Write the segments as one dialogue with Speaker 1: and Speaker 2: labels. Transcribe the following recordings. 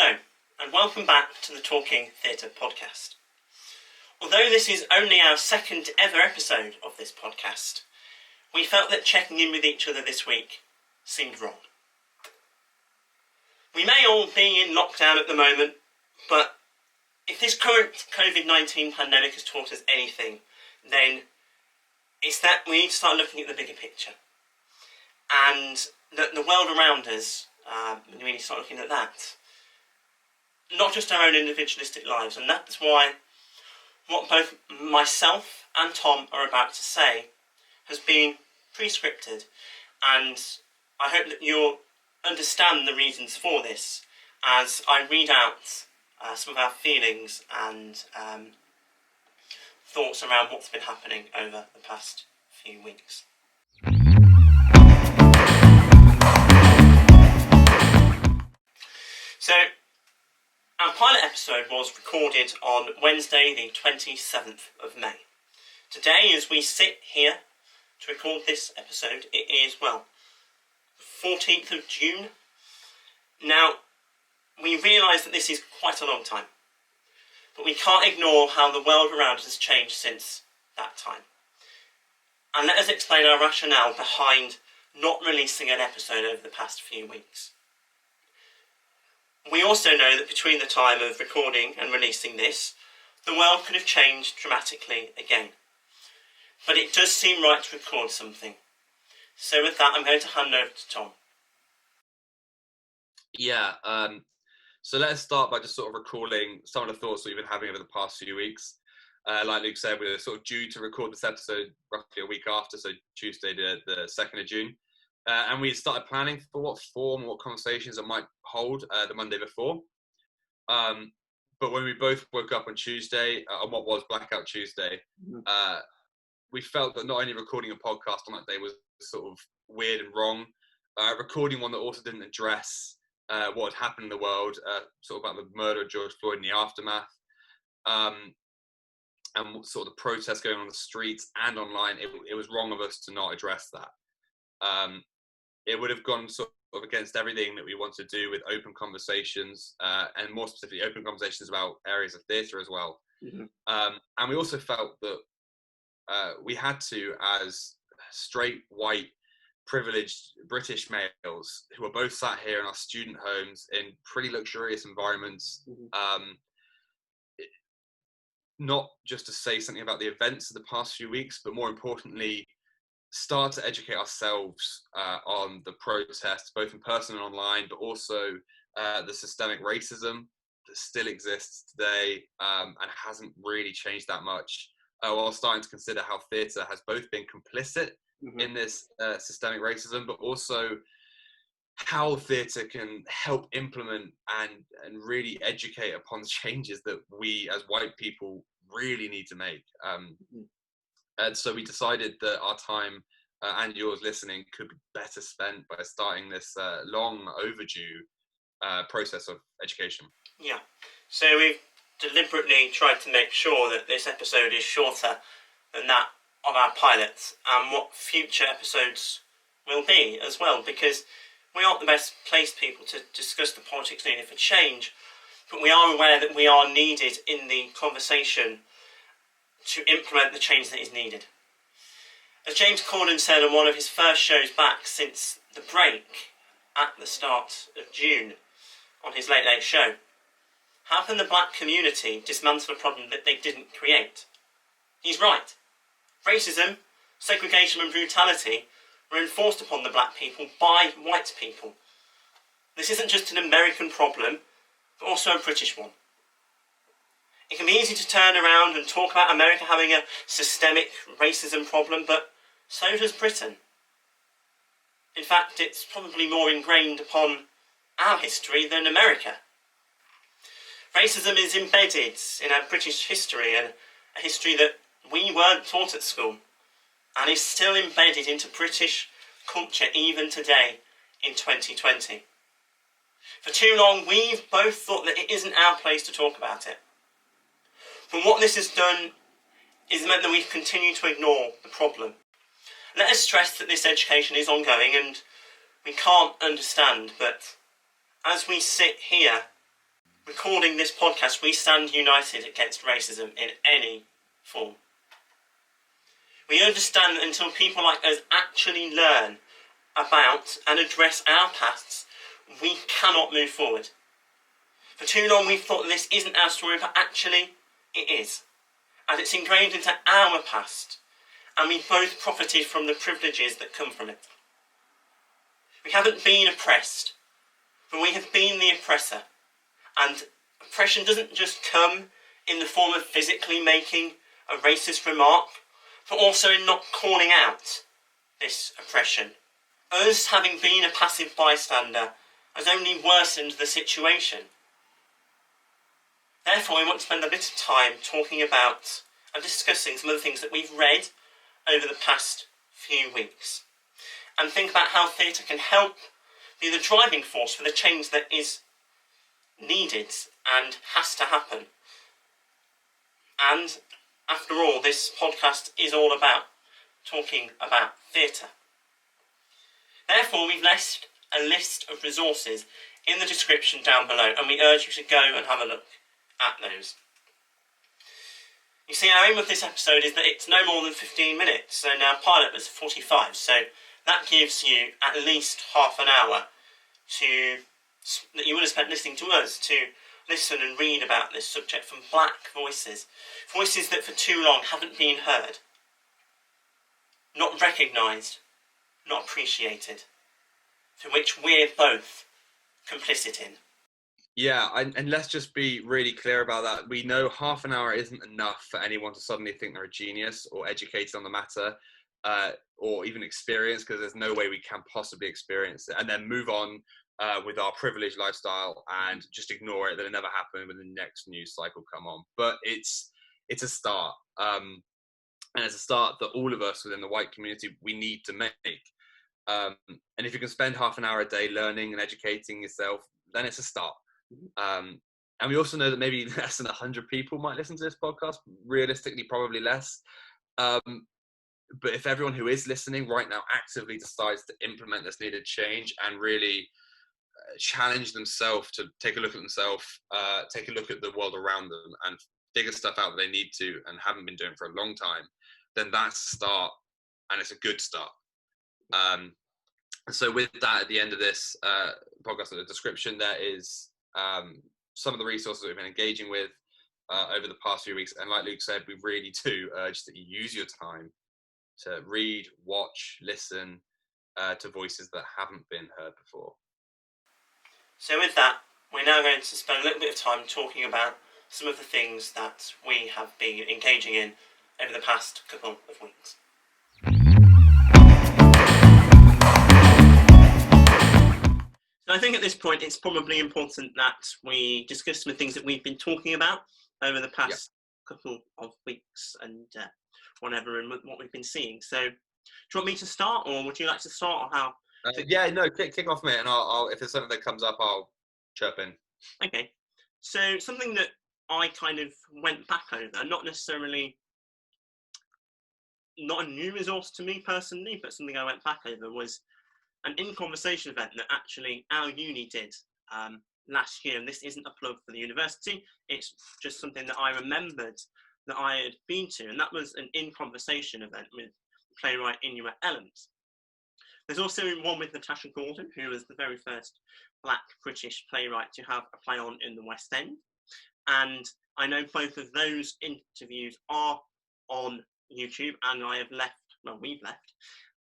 Speaker 1: Hello, and welcome back to the Talking Theatre podcast. Although this is only our second ever episode of this podcast, we felt that checking in with each other this week seemed wrong. We may all be in lockdown at the moment, but if this current COVID-19 pandemic has taught us anything, then it's that we need to start looking at the bigger picture. And the world around us, we need to start looking at that. Not just our own individualistic lives, and that's why what both myself and Tom are about to say has been pre-scripted, and I hope that you'll understand the reasons for this as I read out some of our feelings and thoughts around what's been happening over the past few weeks. So, our pilot episode was recorded on Wednesday the 27th of May. Today, as we sit here to record this episode, it is, the 14th of June. Now, we realise that this is quite a long time, but we can't ignore how the world around us has changed since that time. And let us explain our rationale behind not releasing an episode over the past few weeks. We also know that between the time of recording and releasing this, the world could have changed dramatically again. But it does seem right to record something. So with that, I'm going to hand over to Tom.
Speaker 2: So let's start by just sort of recalling some of the thoughts that we've been having over the past few weeks. Like Luke said, we were sort of due to record this episode roughly a week after, so Tuesday the 2nd of June. And we started planning for what form, what conversations it might hold the Monday before. But when we both woke up on Tuesday, on what was Blackout Tuesday, we felt that not only recording a podcast on that day was sort of weird and wrong, recording one that also didn't address what had happened in the world, sort of about the murder of George Floyd and the aftermath, and sort of the protests going on the streets and online, it was wrong of us to not address that. It would have gone sort of against everything that we want to do with open conversations, and more specifically, open conversations about areas of theatre as well. Mm-hmm. And we also felt that we had to, as straight, white, privileged British males who are both sat here in our student homes in pretty luxurious environments, not just to say something about the events of the past few weeks, but more importantly, start to educate ourselves on the protests, both in person and online, but also the systemic racism that still exists today and hasn't really changed that much, while starting to consider how theatre has both been complicit in this systemic racism, but also how theatre can help implement and really educate upon the changes that we as white people really need to make. And so we decided that our time and yours listening could be better spent by starting this long overdue process of education.
Speaker 1: Yeah, so we've deliberately tried to make sure that this episode is shorter than that of our pilots and what future episodes will be as well, because we aren't the best placed people to discuss the politics needed for change, but we are aware that we are needed in the conversation to implement the change that is needed. As James Corden said on one of his first shows back since the break at the start of June on his Late Late Show, how can the black community dismantle a problem that they didn't create? He's right. Racism, segregation and brutality were enforced upon the black people by white people. This isn't just an American problem, but also a British one. It can be easy to turn around and talk about America having a systemic racism problem, but so does Britain. In fact, it's probably more ingrained upon our history than America. Racism is embedded in our British history, and a history that we weren't taught at school, and is still embedded into British culture even today in 2020. For too long, we've both thought that it isn't our place to talk about it. But what this has done is meant that we've continued to ignore the problem. Let us stress that this education is ongoing and we can't understand, but as we sit here recording this podcast, we stand united against racism in any form. We understand that until people like us actually learn about and address our pasts, we cannot move forward. For too long we've thought this isn't our story, but actually it is. As it's ingrained into our past, and we both profited from the privileges that come from it. We haven't been oppressed, but we have been the oppressor. And oppression doesn't just come in the form of physically making a racist remark, but also in not calling out this oppression. Us having been a passive bystander has only worsened the situation. Therefore, we want to spend a bit of time talking about and discussing some of the things that we've read over the past few weeks, and think about how theatre can help be the driving force for the change that is needed and has to happen. And after all, this podcast is all about talking about theatre. Therefore, we've left a list of resources in the description down below, and we urge you to go and have a look at those. You see, our aim of this episode is that it's no more than 15 minutes, so our pilot was 45, so that gives you at least half an hour that you would have spent listening to us, to listen and read about this subject from black voices. Voices that for too long haven't been heard, not recognised, not appreciated, for which we're both complicit in.
Speaker 2: Yeah, and let's just be really clear about that. We know half an hour isn't enough for anyone to suddenly think they're a genius or educated on the matter, or even experienced, because there's no way we can possibly experience it, and then move on with our privileged lifestyle and just ignore it, that it never happened when the next news cycle come on. But it's a start, and it's a start that all of us within the white community, we need to make. And if you can spend half an hour a day learning and educating yourself, then it's a start. And we also know that maybe less than 100 people might listen to this podcast, realistically probably less. But if everyone who is listening right now actively decides to implement this needed change and really challenge themselves to take a look at themselves, take a look at the world around them, and figure stuff out that they need to and haven't been doing for a long time, then that's a start, and it's a good start. And so with that, at the end of this podcast, in the description, there is some of the resources we've been engaging with over the past few weeks. And like Luke said, we really do urge that you use your time to read, watch, listen to voices that haven't been heard before.
Speaker 1: So with that, we're now going to spend a little bit of time talking about some of the things that we have been engaging in over the past couple of weeks. So I think at this point it's probably important that we discuss some of the things that we've been talking about over the past couple of weeks and whatever, and what we've been seeing. So do you want me to start, or would you like to start, or how?
Speaker 2: Kick off, mate, and I'll if there's something that comes up, I'll chirp in.
Speaker 1: Okay. So something that I kind of went back over, not a new resource to me personally, but something I went back over, was an In Conversation event that actually our uni did last year. And this isn't a plug for the university, it's just something that I remembered that I had been to, and that was an In Conversation event with playwright Inua Ellams. There's also one with Natasha Gordon, who was the very first black British playwright to have a play on in the West End. And I know both of those interviews are on YouTube, and we've left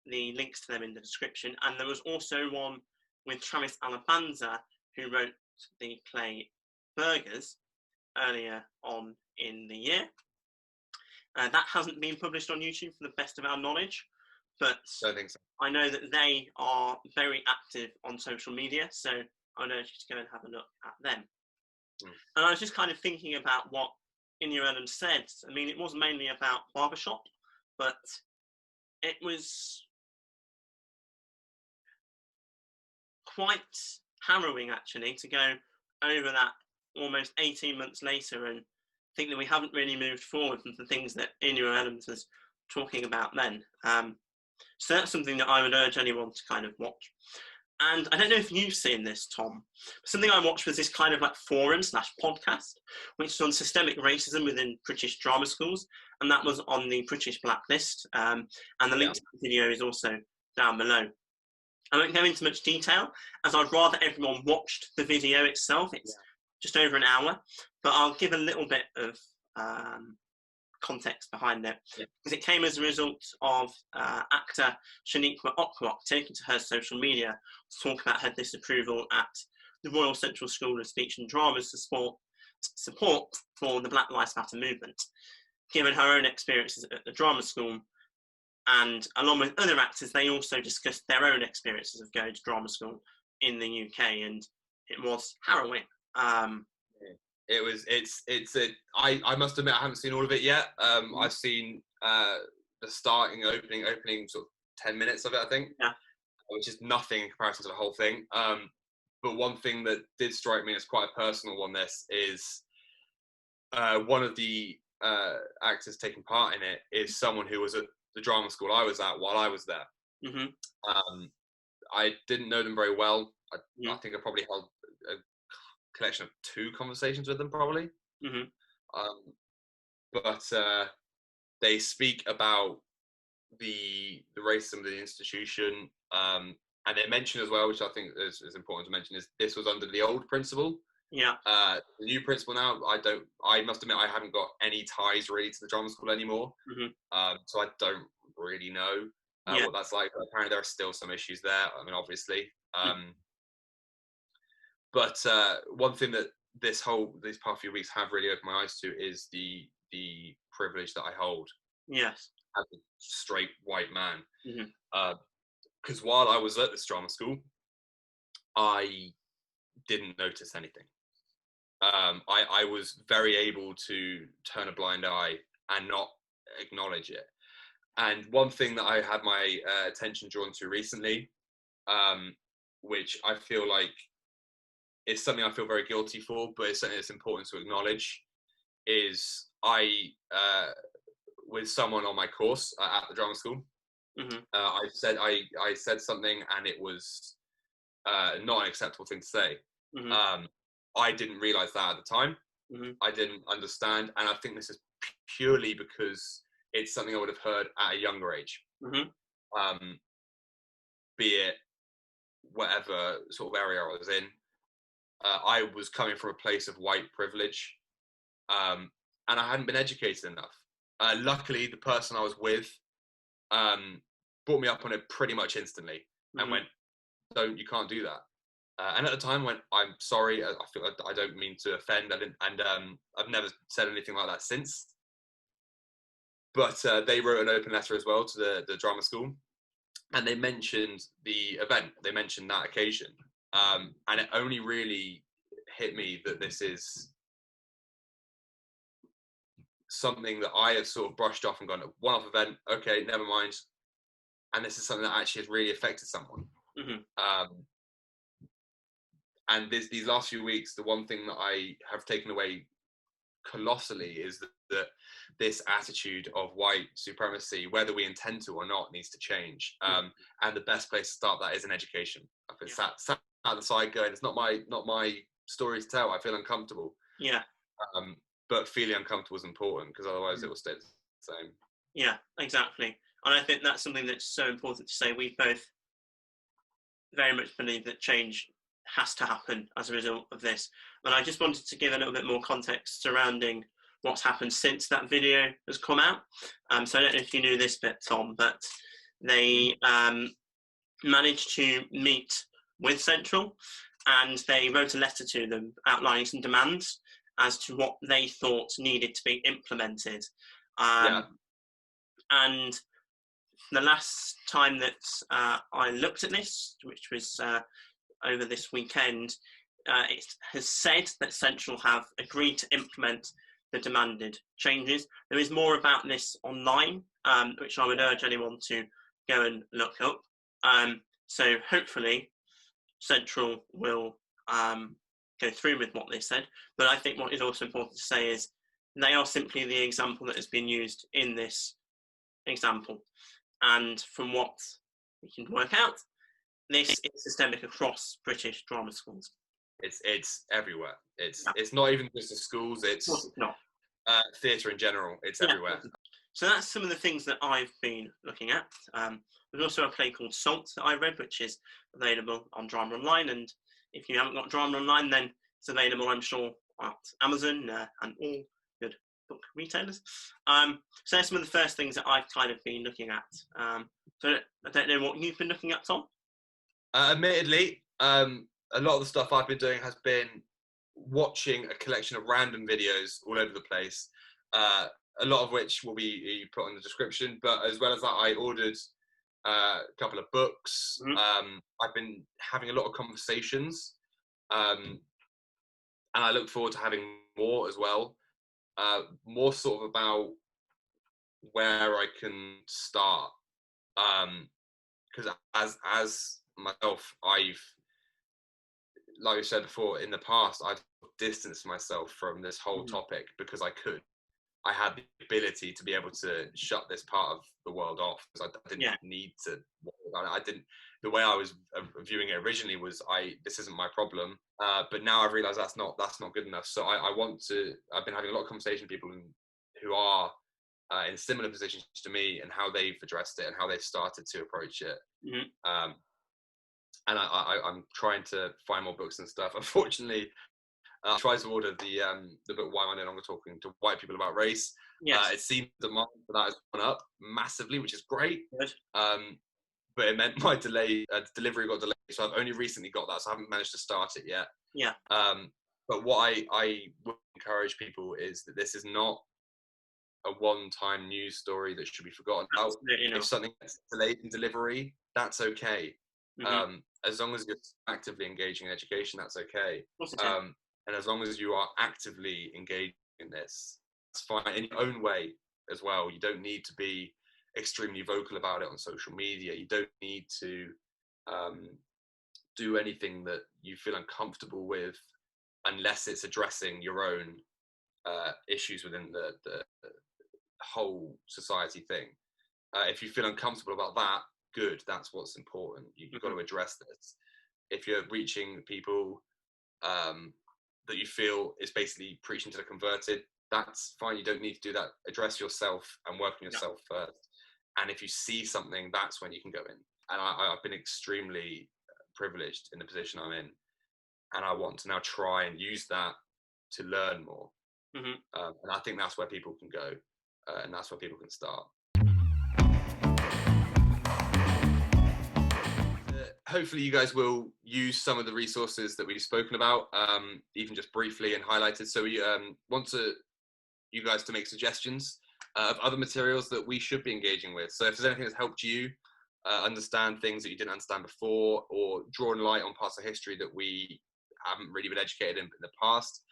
Speaker 1: the links to them in the description. And there was also one with Travis Alabanza, who wrote the play Burgers earlier on in the year. That hasn't been published on YouTube for the best of our knowledge, but
Speaker 2: I think so.
Speaker 1: I know that they are very active on social media, so I would urge you to go and have a look at them. And I was just kind of thinking about what Inua Ellams said. I mean, it was mainly about barbershop, but it was quite harrowing, actually, to go over that almost 18 months later and think that we haven't really moved forward with the things that Inua Ellams was talking about then. So that's something that I would urge anyone to kind of watch. And I don't know if you've seen this, Tom. Something I watched was this kind of like forum/podcast, which is on systemic racism within British drama schools, and that was on the British Blacklist. And the link to the video is also down below. I won't go into much detail, as I'd rather everyone watched the video itself. It's just over an hour, but I'll give a little bit of context behind it, because it came as a result of actor Shaniqua Okwok taking to her social media to talk about her disapproval at the Royal Central School of Speech and Drama's support for the Black Lives Matter movement. Given her own experiences at the drama school, and along with other actors, they also discussed their own experiences of going to drama school in the UK, and it was harrowing.
Speaker 2: I must admit I haven't seen all of it yet. I've seen the opening sort of 10 minutes of it, I think, which is nothing in comparison to the whole thing. But one thing that did strike me as quite a personal one, this is one of the actors taking part in it is someone who was at the drama school I was at while I was there. I didn't know them very well. I think I probably held a collection of 2 conversations with them, probably. But they speak about the racism of the institution, and they mention as well, which I think is important to mention, is this was under the old principal. The new principal now, I must admit I haven't got any ties really to the drama school anymore. So I don't really know what that's like, but apparently there are still some issues there, I mean, obviously. But one thing that these past few weeks have really opened my eyes to is the privilege that I hold as a straight white man. Because while I was at this drama school, I didn't notice anything. I was very able to turn a blind eye and not acknowledge it. And one thing that I had my attention drawn to recently, which I feel like is something I feel very guilty for, but it's something that's important to acknowledge, is I, with someone on my course at the drama school, I said something and it was not an acceptable thing to say. I didn't realise that at the time. I didn't understand, and I think this is purely because it's something I would have heard at a younger age. Be it whatever sort of area I was in. I was coming from a place of white privilege, and I hadn't been educated enough. Luckily, the person I was with brought me up on it pretty much instantly and went, you can't do that. And at the time I went, I'm sorry, I feel I don't mean to offend, I've never said anything like that since. But they wrote an open letter as well to the drama school, and they mentioned the event, they mentioned that occasion. And it only really hit me that this is something that I have sort of brushed off and gone, one-off event, okay, never mind. And this is something that actually has really affected someone. And these last few weeks, the one thing that I have taken away colossally is that this attitude of white supremacy, whether we intend to or not, needs to change. And the best place to start that is in education. I've been sat at the side going, it's not my story to tell. I feel uncomfortable. But feeling uncomfortable is important, because otherwise it will stay the same.
Speaker 1: Yeah, exactly. And I think that's something that's so important to say. We both very much believe that change has to happen as a result of this. And I just wanted to give a little bit more context surrounding what's happened since that video has come out. So I don't know if you knew this bit, Tom, but they managed to meet with Central, and they wrote a letter to them outlining some demands as to what they thought needed to be implemented. And the last time that I looked at this, which was over this weekend, it has said that Central have agreed to implement the demanded changes. There is more about this online, which I would urge anyone to go and look up. So hopefully Central will go through with what they said. But I think what is also important to say is they are simply the example that has been used in this example. And from what we can work out, this is systemic across British drama schools.
Speaker 2: It's everywhere. It's
Speaker 1: Yeah.
Speaker 2: it's not even just the schools.
Speaker 1: Of
Speaker 2: It's
Speaker 1: course it's not.
Speaker 2: theatre in general. It's
Speaker 1: Yeah.
Speaker 2: everywhere.
Speaker 1: So that's some of the things that I've been looking at. There's also a play called Salt that I read, which is available on Drama Online. And if you haven't got Drama Online, then it's available, I'm sure, at Amazon and all good book retailers. So that's some of the first things that I've kind of been looking at. So I don't know what you've been looking at, Tom.
Speaker 2: Admittedly, a lot of the stuff I've been doing has been watching a collection of random videos all over the place. A lot of which will be put in the description, but as well as that, I ordered a couple of books. I've been having a lot of conversations, and I look forward to having more as well. More sort of about where I can start, because as myself, like I said before, in the past, I've distanced myself from this whole topic because I had the ability to be able to shut this part of the world off because I didn't need to worry about it. I didn't. The way I was viewing it originally was, this isn't my problem. But now I've realised that's not good enough. So I want to. I've been having a lot of conversation with people who are in similar positions to me and how they've addressed it and how they've started to approach it. And I'm trying to find more books and stuff. Unfortunately, I tried to order the book "Why Am I No Longer Talking to White People About Race."
Speaker 1: Yes.
Speaker 2: It seems the demand for that has gone up massively, which is great.
Speaker 1: Good.
Speaker 2: But it meant my delivery got delayed, so I've only recently got that, so I haven't managed to start it yet.
Speaker 1: Yeah.
Speaker 2: But what I would encourage people is that this is not a one-time news story that should be forgotten about.
Speaker 1: Absolutely not.
Speaker 2: If something gets delayed in delivery, that's okay. As long as you're actively engaging in education, that's okay. And as long as you are actively engaged in this, it's fine in your own way as well. You don't need to be extremely vocal about it on social media. You don't need to do anything that you feel uncomfortable with unless it's addressing your own issues within the whole society thing. If you feel uncomfortable about that, good. That's what's important. You've got to address this. If you're reaching people that you feel is basically preaching to the converted, that's fine. You don't need to do that. Address yourself and work on yourself first. And if you see something, that's when you can go in. And I've been extremely privileged in the position I'm in. And I want to now try and use that to learn more. And I think that's where people can go. And that's where people can start. Hopefully you guys will use some of the resources that we've spoken about, even just briefly and highlighted. So we want you guys to make suggestions of other materials that we should be engaging with. So if there's anything that's helped you understand things that you didn't understand before, or drawn light on parts of history that we haven't really been educated in the past,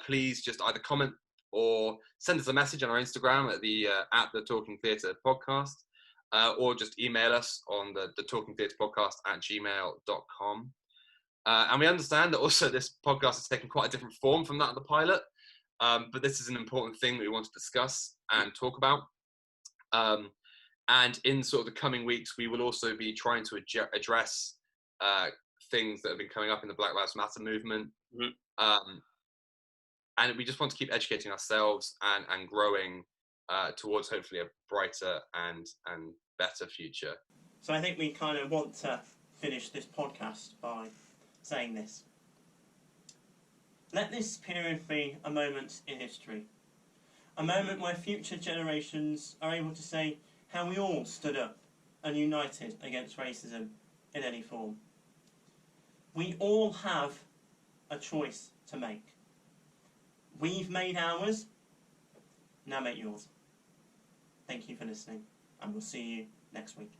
Speaker 2: please just either comment or send us a message on our Instagram at the Talking Theatre Podcast. Or just email us on the Talking Theatre Podcast @gmail.com. And we understand that also this podcast has taken quite a different form from that of the pilot, but this is an important thing that we want to discuss and talk about. And in sort of the coming weeks, we will also be trying to address things that have been coming up in the Black Lives Matter movement. And we just want to keep educating ourselves and growing towards hopefully a brighter and better future.
Speaker 1: So I think we kind of want to finish this podcast by saying this. Let this period be a moment in history. A moment where future generations are able to say how we all stood up and united against racism in any form. We all have a choice to make. We've made ours, now make yours. Thank you for listening, and we'll see you next week.